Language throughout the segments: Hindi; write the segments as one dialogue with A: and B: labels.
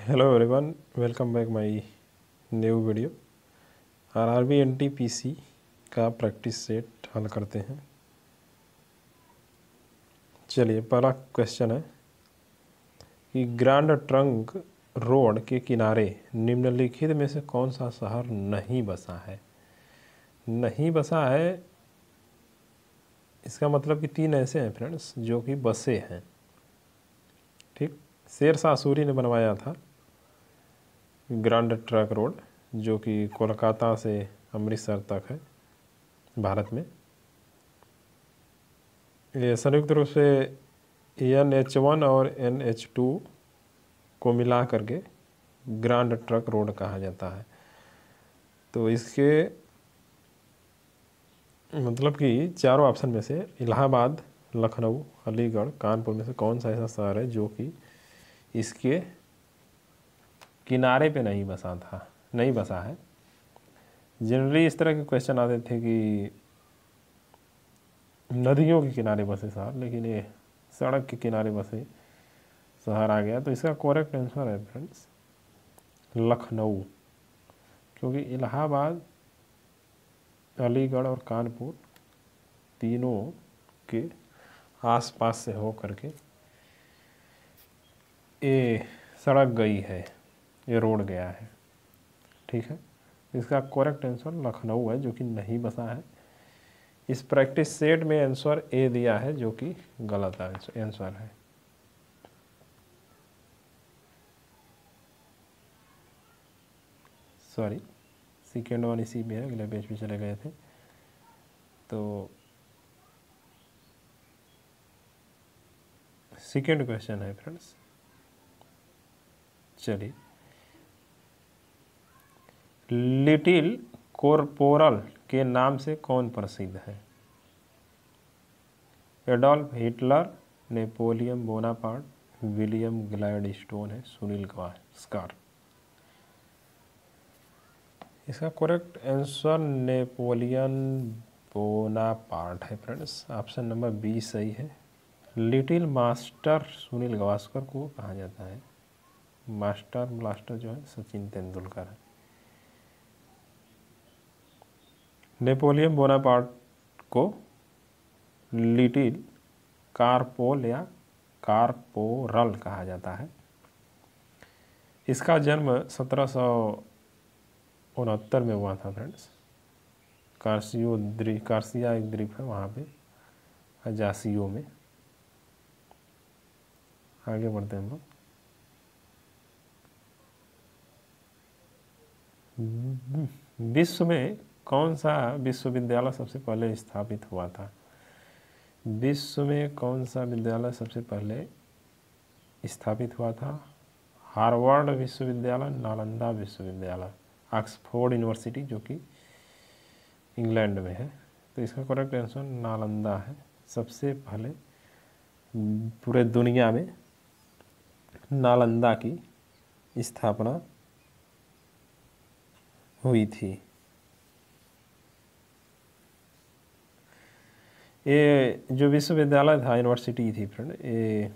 A: Hello everyone, welcome back my new video. RRB NTPC का प्रैक्टिस सेट हल करते हैं। चलिए, पहला क्वेश्चन है कि ग्रैंड ट्रंक रोड के किनारे निम्नलिखित में से कौन सा शहर नहीं बसा है। नहीं बसा है इसका मतलब कि तीन ऐसे हैं फ्रेंड्स जो कि बसे हैं। ठीक, शेरशाह सूरी ने बनवाया था ग्रैंड ट्रंक रोड, जो कि कोलकाता से अमृतसर तक है भारत में। ये संयुक्त रूप से NH1 और NH2 को मिला करके ग्रैंड ट्रंक रोड कहा जाता है। तो इसके मतलब कि चारों ऑप्शन में से इलाहाबाद, लखनऊ, अलीगढ़, कानपुर में से कौन सा ऐसा शहर है जो कि इसके किनारे पे नहीं बसा है। जनरली इस तरह के क्वेश्चन आते थे कि नदियों के किनारे बसे शहर, लेकिन ये सड़क के किनारे बसे शहर आ गया। तो इसका करेक्ट आंसर है फ्रेंड्स लखनऊ, क्योंकि इलाहाबाद, अलीगढ़ और कानपुर तीनों के आसपास से हो करके ये सड़क गई है, ये रोड गया है। ठीक है, इसका करेक्ट आंसर लखनऊ है, जो कि नहीं बसा है। इस प्रैक्टिस सेट में आंसर ए दिया है, जो कि गलत आंसर है। सॉरी, सेकेंड वन इसी में है, अगले पेज पे चले गए थे। तो सेकेंड क्वेश्चन है फ्रेंड्स, चलिए। लिटिल कॉर्पोरल के नाम से कौन प्रसिद्ध है। Adolf Hitler, Napoleon Bonaparte, William Gladstone है, सुनील गावस्कर। इसका करेक्ट आंसर नेपोलियन बोनापार्ट है फ्रेंड्स। ऑप्शन नंबर बी सही है। लिटिल मास्टर सुनील गावस्कर को कहा जाता है। मास्टर ब्लास्टर जो है सचिन तेंदुलकर है। नेपोलियन बोनापार्ट को लिटिल कार्पोल या कार्पोरल कहा जाता है। इसका जन्म 1769 में हुआ था फ्रेंड्स। कार्सिया एक द्वीप है वहाँ पे, अजासियो में। आगे बढ़ते हैं हम लोग। विश्व में कौन सा विश्वविद्यालय सबसे पहले स्थापित हुआ था। विश्व में कौन सा विद्यालय सबसे पहले स्थापित हुआ था। हार्वर्ड विश्वविद्यालय, नालंदा विश्वविद्यालय, ऑक्सफोर्ड यूनिवर्सिटी जो कि इंग्लैंड में है। तो इसका करेक्ट आंसर नालंदा है। सबसे पहले पूरे दुनिया में नालंदा की स्थापना हुई थी। ये जो विश्वविद्यालय था, यूनिवर्सिटी थी फ्रेंड, ये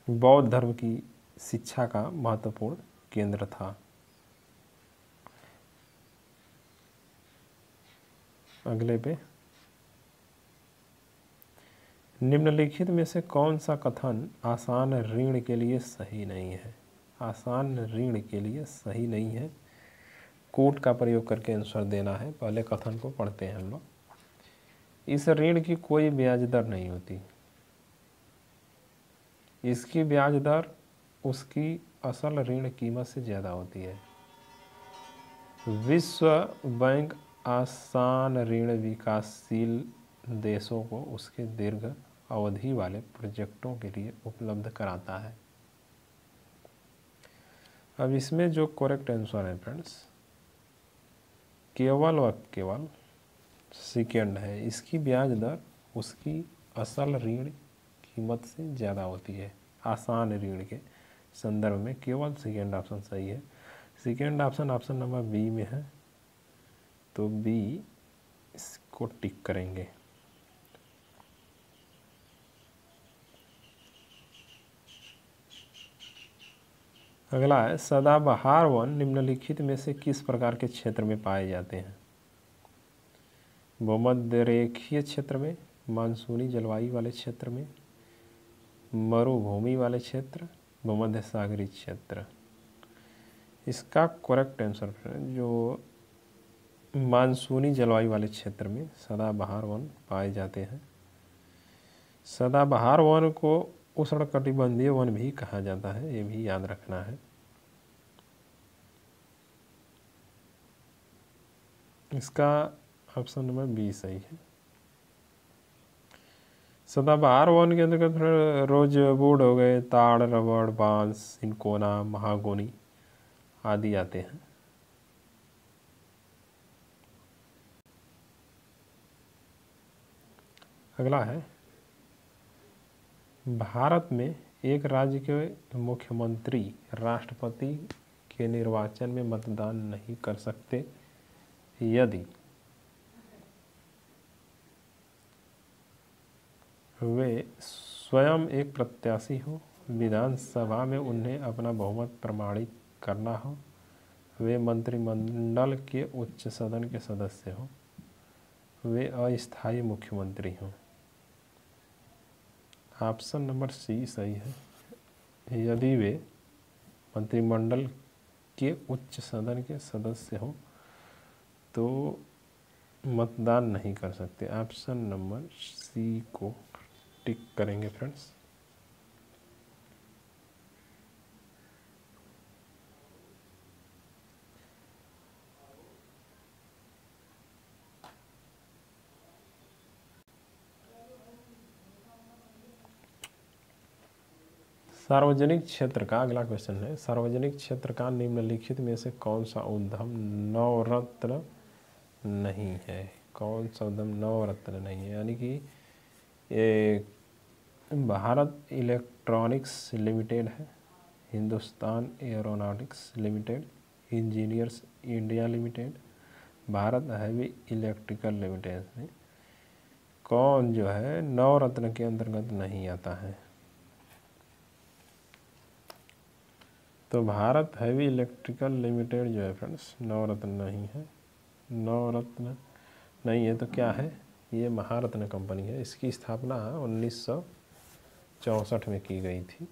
A: बौद्ध धर्म की शिक्षा का महत्वपूर्ण केंद्र था। अगले पे, निम्नलिखित में से कौन सा कथन आसान ऋण के लिए सही नहीं है। आसान ऋण के लिए सही नहीं है। कोट का प्रयोग करके आंसर देना है। पहले कथन को पढ़ते हैं हम लोग। इस ऋण की कोई ब्याज दर नहीं होती। इसकी ब्याज दर उसकी असल ऋण कीमत से ज़्यादा होती है। विश्व बैंक आसान ऋण विकासशील देशों को उसके दीर्घ अवधि वाले प्रोजेक्टों के लिए उपलब्ध कराता है। अब इसमें जो करेक्ट आंसर है फ्रेंड्स, केवल व केवल सेकेंड है। इसकी ब्याज दर उसकी असल ऋण कीमत से ज़्यादा होती है। आसान ऋण के संदर्भ में केवल सेकेंड ऑप्शन सही है। सेकेंड ऑप्शन नंबर बी में है, तो बी इसको टिक करेंगे। अगला है सदाबहार वन निम्नलिखित में से किस प्रकार के क्षेत्र में पाए जाते हैं? भूमध्य रेखीय क्षेत्र में, मानसूनी जलवायु वाले क्षेत्र में, मरुभूमि वाले क्षेत्र, भूमध्य सागरीय क्षेत्र। इसका करेक्ट आंसर जो मानसूनी जलवायु वाले क्षेत्र में सदाबहार वन पाए जाते हैं। सदाबहार वन को उष्णकटिबंधीय वन भी कहा जाता है, ये भी याद रखना है। इसका ऑप्शन नंबर बी सही है। सदाबहार वन के अंतर्गत रोजवुड हो गए, ताड़, रबड़, बांस, सिनकोना, महागोनी आदि आते हैं। अगला है भारत में एक राज्य के मुख्यमंत्री राष्ट्रपति के निर्वाचन में मतदान नहीं कर सकते यदि वे स्वयं एक प्रत्याशी हो, विधानसभा में उन्हें अपना बहुमत प्रमाणित करना हो, वे मंत्रिमंडल के उच्च सदन के सदस्य हो, वे अस्थायी मुख्यमंत्री हों। ऑप्शन नंबर सी सही है। यदि वे मंत्रिमंडल के उच्च सदन के सदस्य हों तो मतदान नहीं कर सकते। ऑप्शन नंबर सी को टिक करेंगे फ्रेंड्स। सार्वजनिक क्षेत्र का अगला क्वेश्चन है, सार्वजनिक क्षेत्र का निम्नलिखित में से कौन सा उद्यम नवरत्न नहीं है? कौन सा उद्यम नवरत्न नहीं है? यानी कि ये भारत इलेक्ट्रॉनिक्स लिमिटेड है, Hindustan aeronautics limited, engineers India limited, Bharat heavy electrical limited में कौन जो है नवरत्न के अंतर्गत नहीं आता है? तो भारत हैवी इलेक्ट्रिकल लिमिटेड जो है फ्रेंड्स नवरत्न नहीं है। नवरत्न नहीं है तो क्या है? ये महारत्न कंपनी है। इसकी स्थापना 1964 में की गई थी।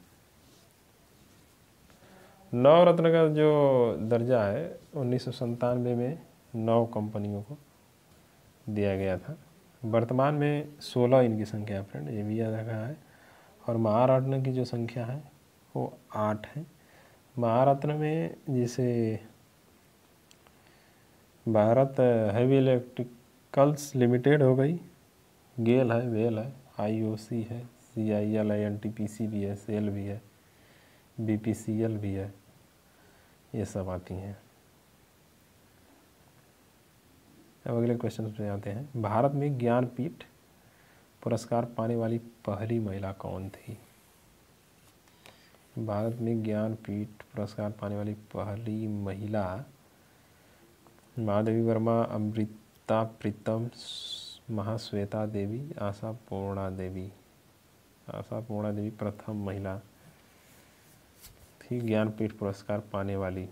A: नवरत्न का जो दर्जा है 1997 में 9 कंपनियों को दिया गया था। वर्तमान में 16 इनकी संख्या है फ्रेंड, ये भी याद रखा है। और महारत्न की जो संख्या है वो 8 है। महारत्न में जैसे भारत हैवी इलेक्ट्रिकल्स लिमिटेड हो गई, गेल है, वेल है, आईओसी है, सीआईएल है, एनटीपीसी भी है, सेल भी है, बीपीसीएल भी है, ये सब आती हैं। अब अगले क्वेश्चन पे आते हैं। भारत में ज्ञानपीठ पुरस्कार पाने वाली पहली महिला कौन थी? भारत में ज्ञानपीठ पुरस्कार पाने वाली पहली महिला महादेवी वर्मा, अमृता प्रीतम, महाश्वेता देवी, आशा पूर्णा देवी। आशा पूर्णा देवी प्रथम महिला थी ज्ञानपीठ पुरस्कार पाने वाली।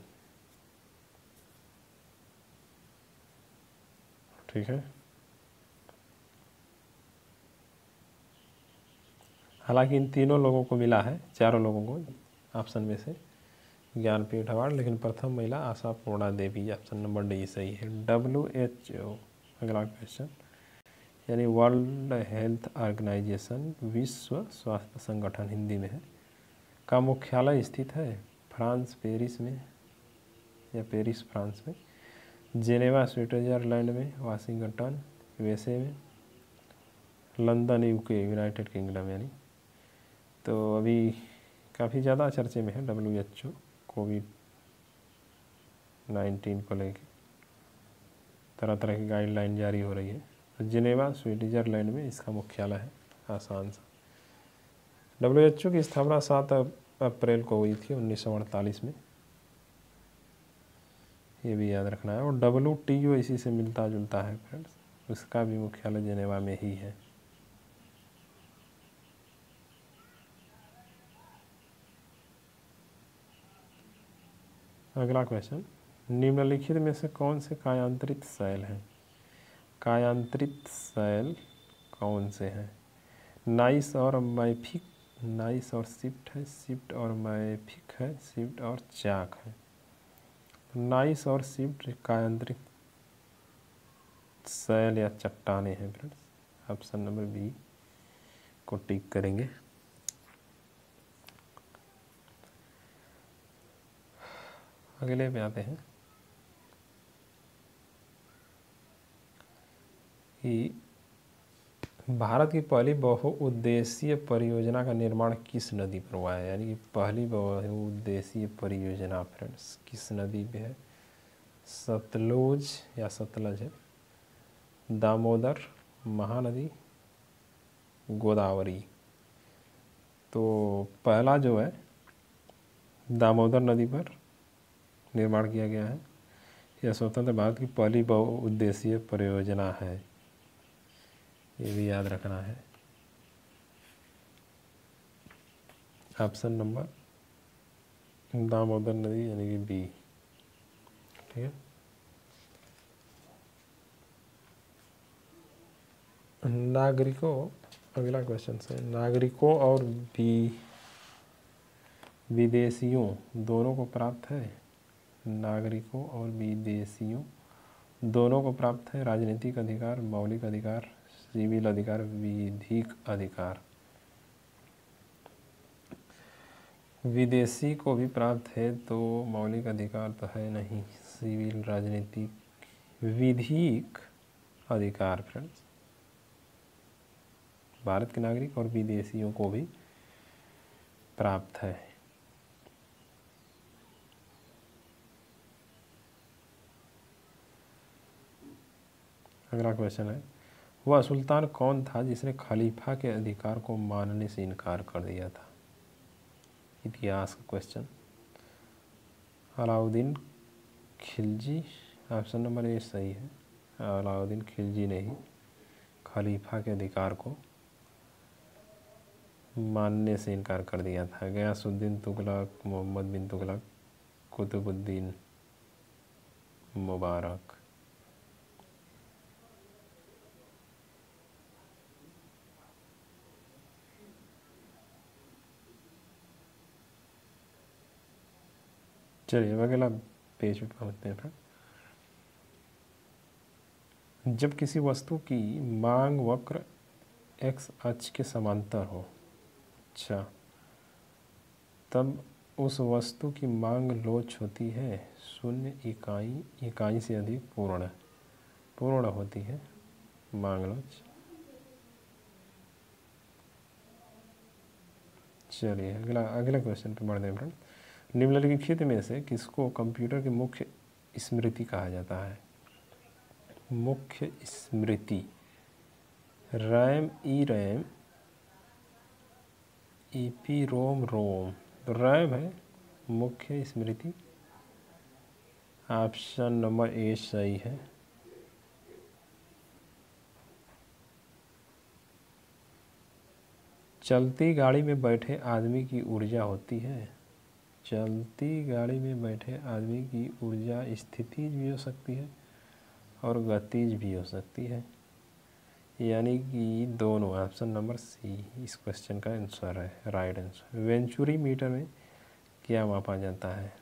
A: ठीक है। हालांकि इन तीनों लोगों को मिला है, चारों लोगों को ऑप्शन में से ज्ञानपीठ अवार्ड, लेकिन प्रथम महिला आशा पूर्णा देवी। ऑप्शन नंबर डी सही है। WHO अगला क्वेश्चन, यानी वर्ल्ड हेल्थ ऑर्गेनाइजेशन विश्व स्वास्थ्य संगठन हिंदी में है, का मुख्यालय स्थित है फ्रांस पेरिस में या पेरिस फ्रांस में, जेनेवा स्विट्जरलैंड में, वाशिंगटन यूएसए में, लंदन यूके यूनाइटेड किंगडम। यानी तो अभी काफ़ी ज़्यादा चर्चे में है WHO कोविड-19 को लेके तरह तरह की गाइडलाइन जारी हो रही है। तो जिनेवा स्विट्जरलैंड में इसका मुख्यालय है। आसान सा। WHO की स्थापना 7 अप्रैल को हुई थी 1948 में, ये भी याद रखना है। और WTO इसी से मिलता जुलता है फ्रेंड्स, उसका भी मुख्यालय जिनेवा में ही है। अगला क्वेश्चन, निम्नलिखित में से कौन से कायांतरित शैल हैं? कायांतरित शैल कौन से हैं? नाइस और मैफिक, नाइस और शिफ्ट है, शिफ्ट और मैफिक है, शिफ्ट और चाक है। नाइस और शिफ्ट कायांतरित शैल या चट्टाने हैं फ्रेंड्स। ऑप्शन नंबर बी को टिक करेंगे। अगले पे आते हैं कि भारत की पहली बहुउद्देशीय परियोजना का निर्माण किस नदी पर हुआ है? यानी कि पहली बहुउद्देशीय परियोजना फ्रेंड्स किस नदी पे है? सतलुज या सतलज है, दामोदर, महानदी, गोदावरी। तो पहला जो है दामोदर नदी पर निर्माण किया गया है। यह स्वतंत्र भारत की पहली बहुउद्देशीय परियोजना है, ये भी याद रखना है। ऑप्शन नंबर दामोदर नदी यानी कि बी। ठीक है। नागरिकों, अगला क्वेश्चन है, नागरिकों और विदेशियों दोनों को प्राप्त है? नागरिकों और विदेशियों दोनों को प्राप्त है राजनीतिक अधिकार, मौलिक अधिकार, सिविल अधिकार, विधिक अधिकार। विदेशी को भी प्राप्त है तो मौलिक अधिकार तो है नहीं, सिविल, राजनीतिक, विधिक अधिकार फ्रेंड्स। भारत के नागरिक और विदेशियों को भी प्राप्त है। अगला क्वेश्चन है, वह सुल्तान कौन था जिसने खलीफा के अधिकार को मानने से इनकार कर दिया था? इतिहास का question. Alauddin Khilji, option number ए सही है। अलाउद्दीन खिलजी ने ही खलीफा के अधिकार को मानने से इनकार कर दिया था। गयासुद्दीन तुगलक, मोहम्मद बिन तुगलक, कुतुबुद्दीन मुबारक। चलिए अगला पेज पे पहुँचते हैं। जब किसी वस्तु की मांग वक्र एक्स अक्ष के समांतर हो, अच्छा, तब उस वस्तु की मांग लोच होती है, शून्य इकाई से अधिक पूर्ण होती है मांग लोच। चलिए अगला क्वेश्चन पे बढ़ते हैं। निम्नलिखित में से किसको कंप्यूटर की मुख्य स्मृति कहा जाता है? मुख्य स्मृति, रैम, ई रैम, ईपी रोम। तो रैम है मुख्य स्मृति। ऑप्शन नंबर ए सही है। चलती गाड़ी में बैठे आदमी की ऊर्जा होती है, चलती गाड़ी में बैठे आदमी की ऊर्जा स्थितिज भी हो सकती है और गतिज भी हो सकती है, यानी कि दोनों। ऑप्शन नंबर सी इस क्वेश्चन का आंसर है, राइट आंसर। वेंचुरी मीटर में क्या मापा जाता है?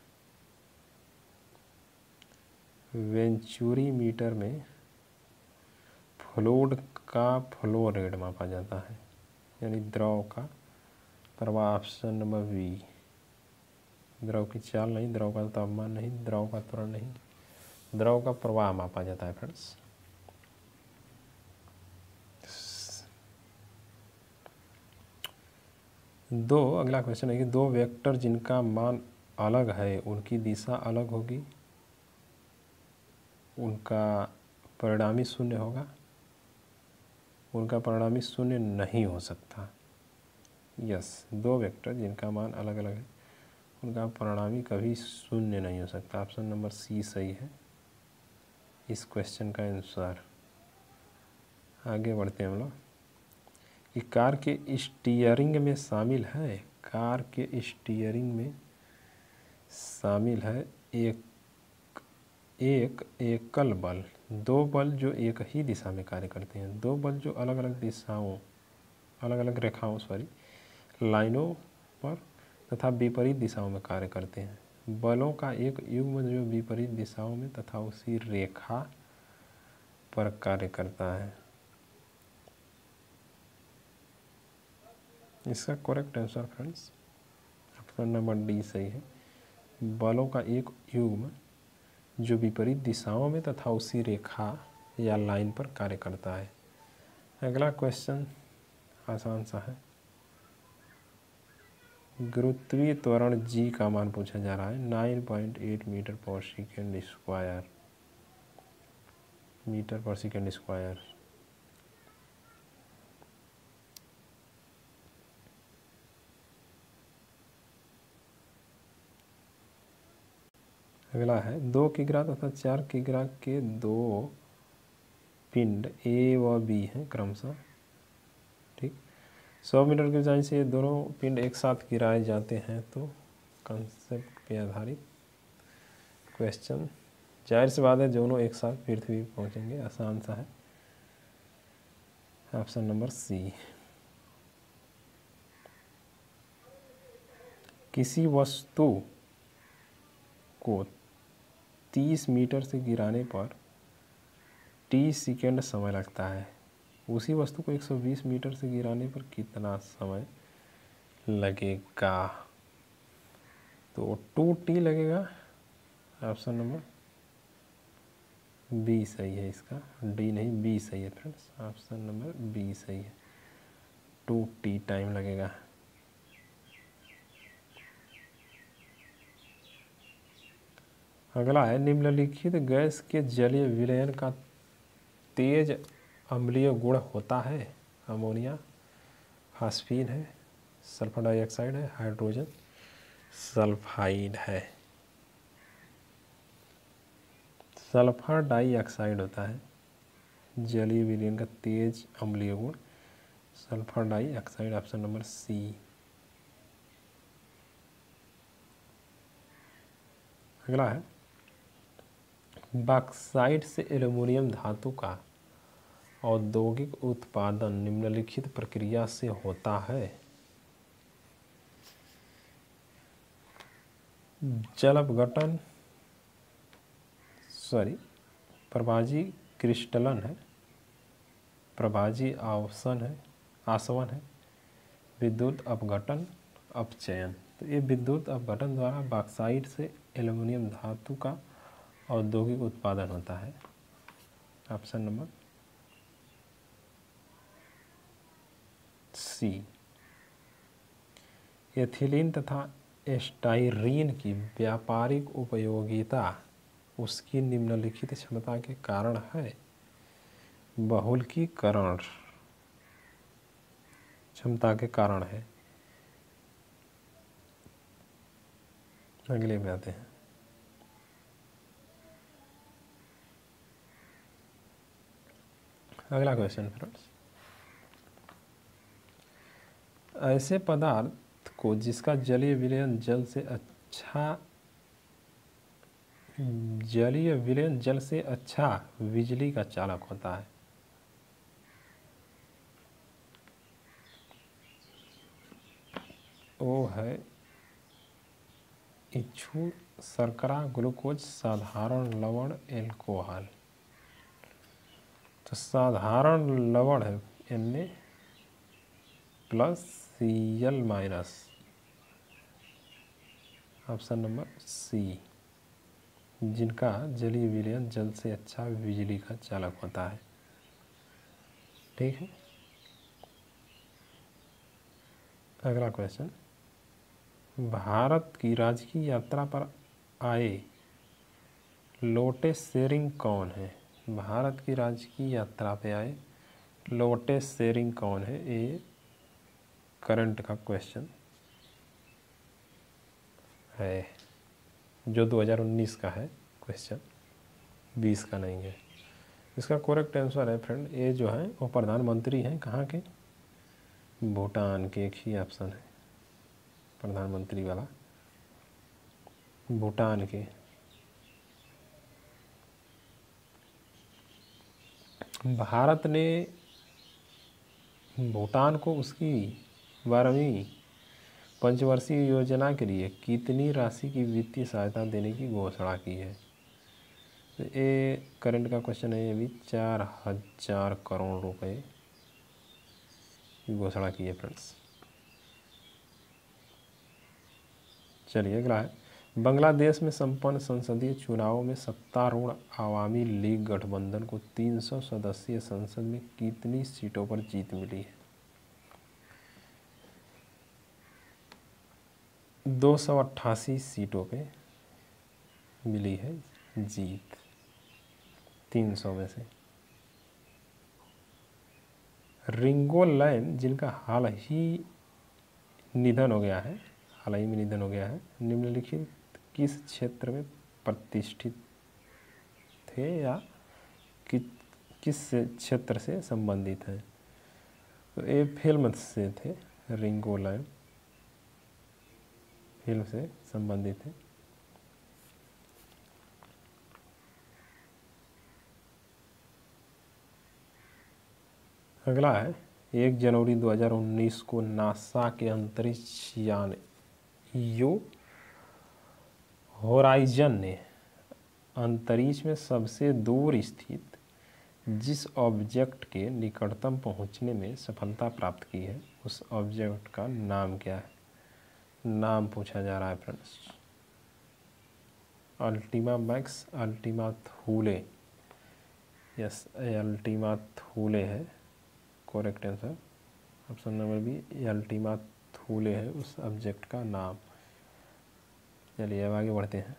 A: वेंचुरी मीटर में फ्लूइड का फ्लो रेट मापा जाता है, यानी द्रव का प्रवाह। Option number B. द्रव की चाल नहीं, द्रव का तापमान नहीं, द्रव का त्वरण नहीं, द्रव का प्रवाह मापा जाता है फ्रेंड्स। अगला क्वेश्चन है कि दो वेक्टर जिनका मान अलग है उनकी दिशा अलग होगी, उनका परिणामी शून्य होगा, उनका परिणामी शून्य नहीं हो सकता। यस, दो वेक्टर जिनका मान अलग अलग है उनका परिणामी कभी शून्य नहीं हो सकता। ऑप्शन नंबर सी सही है इस क्वेश्चन का आंसर। आगे बढ़ते हैं हम लोग कि कार के स्टीयरिंग में शामिल है, कार के स्टीयरिंग में शामिल है एक एकल बल, दो बल जो एक ही दिशा में कार्य करते हैं, दो बल जो अलग अलग दिशाओं, अलग अलग रेखाओं लाइनों पर तथा विपरीत दिशाओं में कार्य करते हैं। बलों का एक युग्म जो विपरीत दिशाओं में तथा उसी रेखा पर कार्य करता है। इसका correct answer friends option number D सही है। बलों का एक युग्म जो विपरीत दिशाओं में तथा उसी रेखा या लाइन पर कार्य करता है। अगला क्वेश्चन आसान सा है। गुरुत्वीय त्वरण जी का मान पूछा जा रहा है 9.8 मीटर पर सेकेंड स्क्वायर, मीटर पर सेकेंड स्क्वायर। अगला है 2 किग्रा तथा 4 किग्रा के दो पिंड ए व बी हैं क्रमशः, ठीक। 100 मीटर की ऊंचाई से दोनों पिंड एक साथ गिराए जाते हैं, तो कंसेप्ट पे आधारित क्वेश्चन। जाहिर सी बात है दोनों एक साथ पृथ्वी पहुंचेंगे, आसान सा है, ऑप्शन नंबर सी। किसी वस्तु को 30 मीटर से गिराने पर 30 सेकेंड समय लगता है, उसी वस्तु को 120 मीटर से गिराने पर कितना समय लगेगा? तो 2t लगेगा, ऑप्शन नंबर बी सही है। इसका डी नहीं बी सही है फ्रेंड्स, ऑप्शन नंबर बी सही है, 2t टाइम लगेगा। अगला है निम्नलिखित गैस के जलीय विलयन का तेज अम्लीय गुण होता है। अमोनिया, फास्फीन है, सल्फर डाइऑक्साइड है, हाइड्रोजन सल्फाइड है। सल्फर डाइऑक्साइड होता है जलीय विलयन का तेज अम्लीय गुण, sulphur dioxide, option number C. अगला है बॉक्साइट से एल्युमिनियम धातु का औद्योगिक उत्पादन निम्नलिखित प्रक्रिया से होता है। जल अपघटन, प्रभाजी क्रिस्टलन है, प्रभाजी आसवन है, विद्युत अपघटन अपचयन। तो ये विद्युत अपघटन द्वारा बॉक्साइट से एल्युमिनियम धातु का औद्योगिक उत्पादन होता है, ऑप्शन नंबर सी। एथिलीन तथा स्टाइरीन की व्यापारिक उपयोगिता उसकी निम्नलिखित क्षमता के कारण है। बहुलकीकरण क्षमता के कारण है। अगले में आते हैं। अगला क्वेश्चन फ्रेंड्स, ऐसे पदार्थ को जिसका जलीय विलयन जल से अच्छा बिजली का चालक होता है। वो है इच्छू, शर्करा, ग्लूकोज, साधारण लवण, एल्कोहल। तो साधारण लवण है Na plus Cl minus, option number C, जिनका जलीय विलयन जल से अच्छा बिजली का चालक होता है, ठीक है। अगला क्वेश्चन, भारत की राजकीय यात्रा पर आए लोटे शेरिंग कौन है? भारत की राजकीय यात्रा पे आए लोटे शेरिंग कौन है? ये करंट का क्वेश्चन है, जो 2019 का है क्वेश्चन, 20 का नहीं है। इसका करेक्ट आंसर है फ्रेंड, ये जो है वो प्रधानमंत्री हैं, कहाँ के? भूटान के। एक ही ऑप्शन है प्रधानमंत्री वाला, भूटान के। भारत ने भूटान को उसकी 12वीं पंचवर्षीय योजना के लिए कितनी राशि की वित्तीय सहायता देने की घोषणा की है? तो ये करंट का क्वेश्चन है। ये भी 4000 करोड़ रुपए की घोषणा की है फ्रेंड्स। चलिए अगला है, बांग्लादेश में संपन्न संसदीय चुनावों में सत्तारूढ़ आवामी लीग गठबंधन को 300 सदस्यीय संसद में कितनी सीटों पर जीत मिली है? 288 सीटों पे मिली है जीत 300 में से। रिंगो लैन, जिनका हाल ही में निधन हो गया है, निम्नलिखित किस क्षेत्र में प्रतिष्ठित थे या किस क्षेत्र से संबंधित हैं? तो ये फिल्म से थे। रिंगो लैन फिल्म से संबंधित है। अगला है, 1 जनवरी 2019 को नासा के अंतरिक्ष यान न्यू होराइजन ने अंतरिक्ष में सबसे दूर स्थित जिस ऑब्जेक्ट के निकटतम पहुंचने में सफलता प्राप्त की है, उस ऑब्जेक्ट का नाम क्या है? नाम पूछा जा रहा है friends. Ultima Max, Ultima Thule. Yes, Ultima Thule है correct answer. Option number B, Ultima Thule है उस ऑब्जेक्ट का नाम। चलिए अब आगे बढ़ते हैं।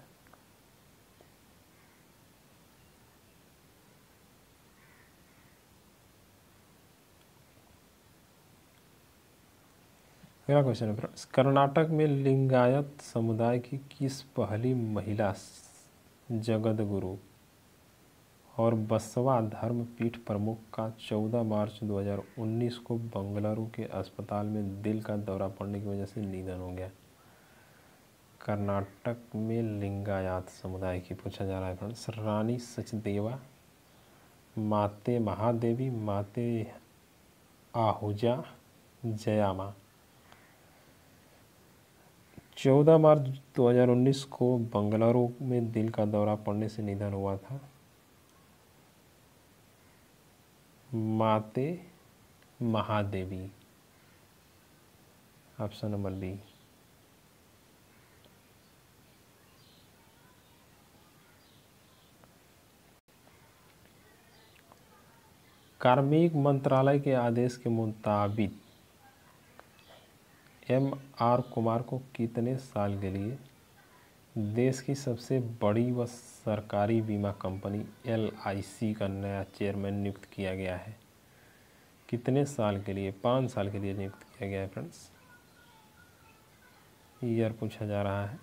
A: अगला क्वेश्चन है फ्रेंड्स, कर्नाटक में लिंगायत समुदाय की किस पहली महिला जगत गुरु और बसवा धर्म पीठ प्रमुख का 14 मार्च 2019 को बंगलुरु के अस्पताल में दिल का दौरा पड़ने की वजह से निधन हो गया? कर्नाटक में लिंगायत समुदाय की पूछा जा रहा है फ्रेंड्स। रानी सचदेवा, माते महादेवी, माते आहूजा, जयामा। 14 मार्च 2019 को बंगलुरु में दिल का दौरा पड़ने से निधन हुआ था। माते महादेवी, ऑप्शन नंबर बी। कार्मिक मंत्रालय के आदेश के मुताबिक M.R. कुमार को कितने साल के लिए देश की सबसे बड़ी व सरकारी बीमा कंपनी LIC का नया चेयरमैन नियुक्त किया गया है? कितने साल के लिए? 5 साल के लिए नियुक्त किया गया है फ्रेंड्स। ईयर पूछा जा रहा है।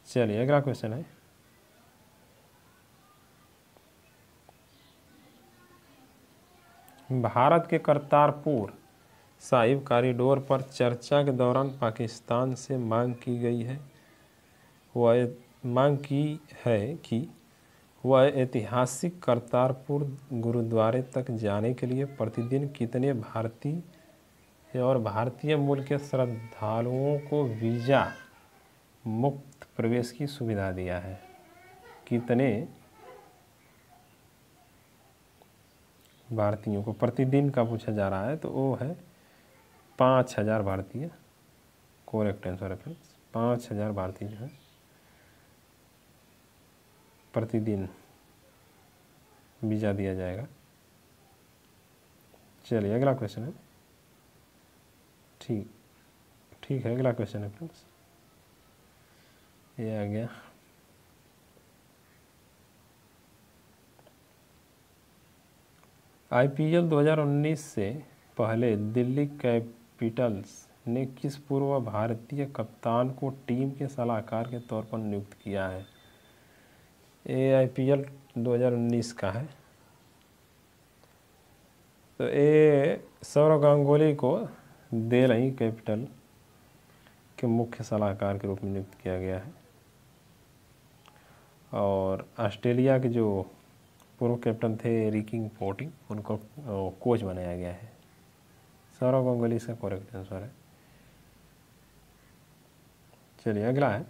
A: चलिए अगला क्वेश्चन है, भारत के करतारपुर साहिब कॉरिडोर पर चर्चा के दौरान पाकिस्तान से मांग की है कि वह ऐतिहासिक करतारपुर गुरुद्वारे तक जाने के लिए प्रतिदिन कितने भारतीय और भारतीय मूल के श्रद्धालुओं को वीज़ा मुक्त प्रवेश की सुविधा दिया है? कितने भारतीयों को प्रतिदिन का पूछा जा रहा है, तो वो है 5000 भारतीय करेक्ट आंसर है फ्रेंड्स। 5000 भारतीय जो है प्रतिदिन वीज़ा दिया जाएगा। चलिए अगला क्वेश्चन है। ठीक है, अगला क्वेश्चन है फ्रेंड्स, ये आ गया। IPL 2019 से पहले दिल्ली कैपिटल्स ने किस पूर्व भारतीय कप्तान को टीम के सलाहकार के तौर पर नियुक्त किया है? ये IPL 2019 का है, तो ये सौरव गांगुली को दिल्ली कैपिटल के मुख्य सलाहकार के रूप में नियुक्त किया गया है। और ऑस्ट्रेलिया के जो पूर्व कैप्टन थे रिकी पोंटिंग, उनको कोच बनाया गया है। सौरव गांगुली इसका करेक्ट आंसर है। चलिए अगला है,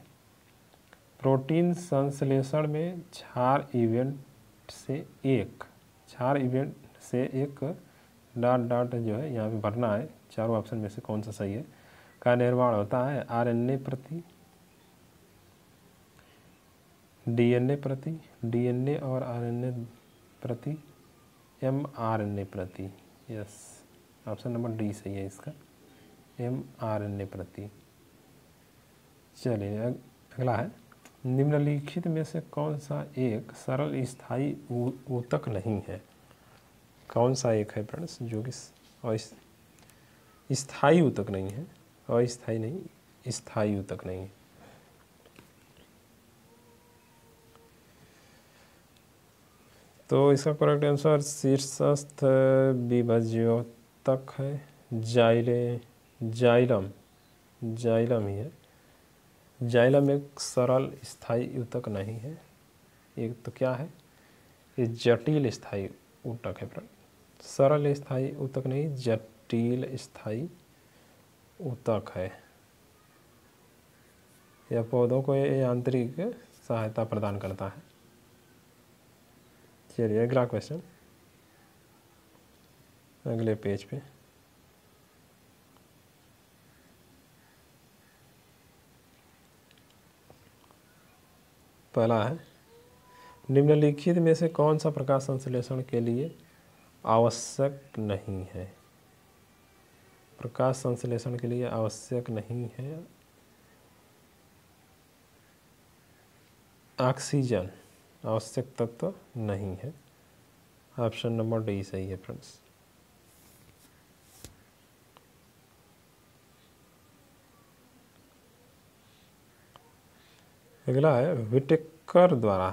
A: प्रोटीन संश्लेषण में क्षार इवेंट से एक डॉट डॉट जो है यहाँ पे भरना है, चारों ऑप्शन में से कौन सा सही है, का निर्माण होता है आरएनए प्रति, डीएनए प्रति, डीएनए और आरएनए प्रति, एमआरएनए प्रति। यस, ऑप्शन नंबर डी सही है इसका, एमआरएनए प्रति। चलिए अगला है, निम्नलिखित में से कौन सा एक सरल स्थायी ऊतक नहीं है। कौन सा एक है फ्रेंड्स जो कि स्थायी ऊतक नहीं है, अस्थायी नहीं, स्थायी ऊतक नहीं है। तो इसका करेक्ट आंसर शीर्षस्थ विभज्योतक है, जाइलम ही है। जाइलम एक सरल स्थायी ऊतक नहीं है, एक तो क्या है, ये जटिल स्थायी ऊतक है। सरल स्थायी ऊतक नहीं, जटिल स्थायी ऊतक है। यह पौधों को यांत्रिक सहायता प्रदान करता है। चलिए अगला क्वेश्चन, अगले पेज पे, पहला है, निम्नलिखित में से कौन सा प्रकाश संश्लेषण के लिए आवश्यक नहीं है। प्रकाश संश्लेषण के लिए आवश्यक नहीं है ऑक्सीजन, आवश्यक तत्व नहीं है। ऑप्शन नंबर डी सही है फ्रेंड्स। अगला है, व्हिटेकर द्वारा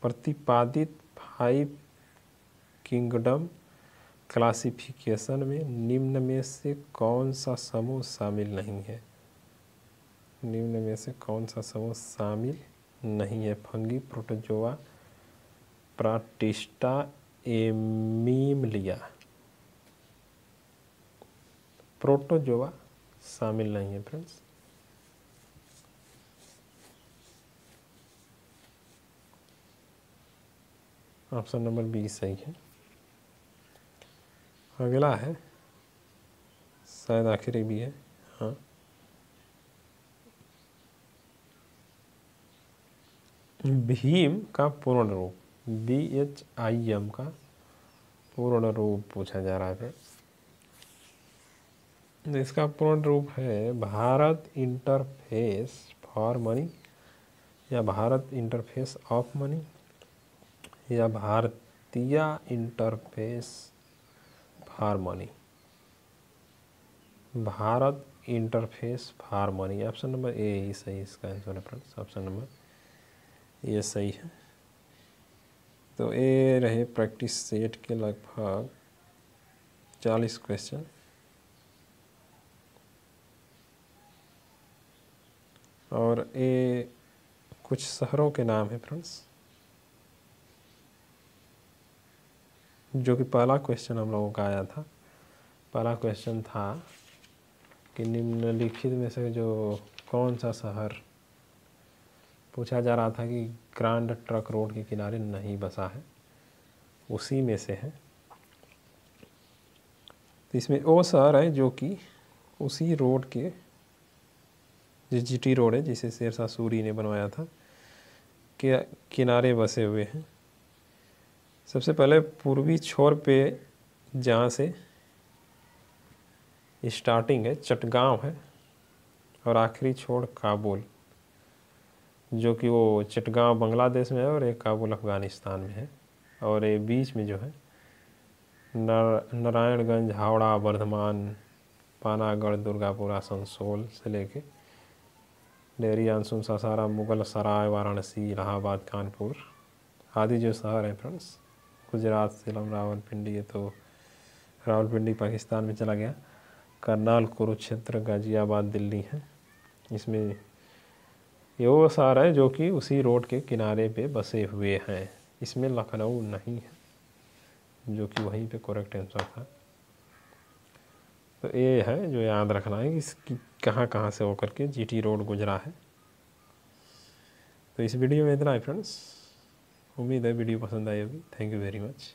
A: प्रतिपादित 5 किंगडम क्लासिफिकेशन में निम्न में से कौन सा समूह शामिल नहीं है। निम्न में से कौन सा समूह शामिल नहीं है, फंगी, प्रोटोजोआ, प्राटिस्टा, एमीमलिया। प्रोटोजोआ शामिल नहीं है फ्रेंड्स। ऑप्शन नंबर बी सही है। अगला है, शायद आखिरी भी है, हाँ, भीम का पूर्ण रूप, BHIM का पूर्ण रूप पूछा जा रहा है। इसका पूर्ण रूप है भारत इंटरफेस फॉर मनी, या भारत इंटरफेस ऑफ मनी, या भारतीय interface for money. Bharat interface for money, option number A ही सही इसका आंसर है फ्रेंड्स। ऑप्शन नंबर ये सही है। तो ये रहे प्रैक्टिस सेट के लगभग 40 क्वेश्चन। और ये कुछ शहरों के नाम है फ्रेंड्स, जो कि पहला क्वेश्चन हम लोगों का आया था। पहला क्वेश्चन था कि निम्नलिखित में से जो कौन सा शहर पूछा जा रहा था कि ग्रांड ट्रक रोड के किनारे नहीं बसा है, उसी में से है। तो इसमें वो शहर है जो कि उसी रोड के, जो GT रोड है जिसे शेरशाह सूरी ने बनवाया था, के किनारे बसे हुए हैं। सबसे पहले पूर्वी छोर पे जहाँ से स्टार्टिंग है चटगांव है, और आखिरी छोर काबुल, जो कि वो चटगांव बांग्लादेश में है और एक काबुल अफ़गानिस्तान में है। और ये बीच में जो है नारायणगंज, हावड़ा, बर्धमान, पानागढ़, दुर्गापुर, आसनसोल से लेके डेहरी, आंसुन, सासाराम, मुगल सराय, वाराणसी, इलाहाबाद, कानपुर आदि जो शहर हैं फ्रेंड्स, गुजरात, सीलम, रावलपिंडी, ये तो रावलपिंडी पाकिस्तान में चला गया, करनाल, कुरुक्षेत्र, गाजियाबाद दिल्ली है, इसमें ये वो शहर है जो कि उसी रोड के किनारे पे बसे हुए हैं। इसमें लखनऊ नहीं है, जो कि वहीं पे करेक्ट आंसर था। तो ये है जो याद रखना है कि इसकी कहाँ कहाँ से होकर के जीटी रोड गुजरा है। तो इस वीडियो में इतना है फ्रेंड्स, उम्मीद है वीडियो पसंद आई होगी। Thank you very much.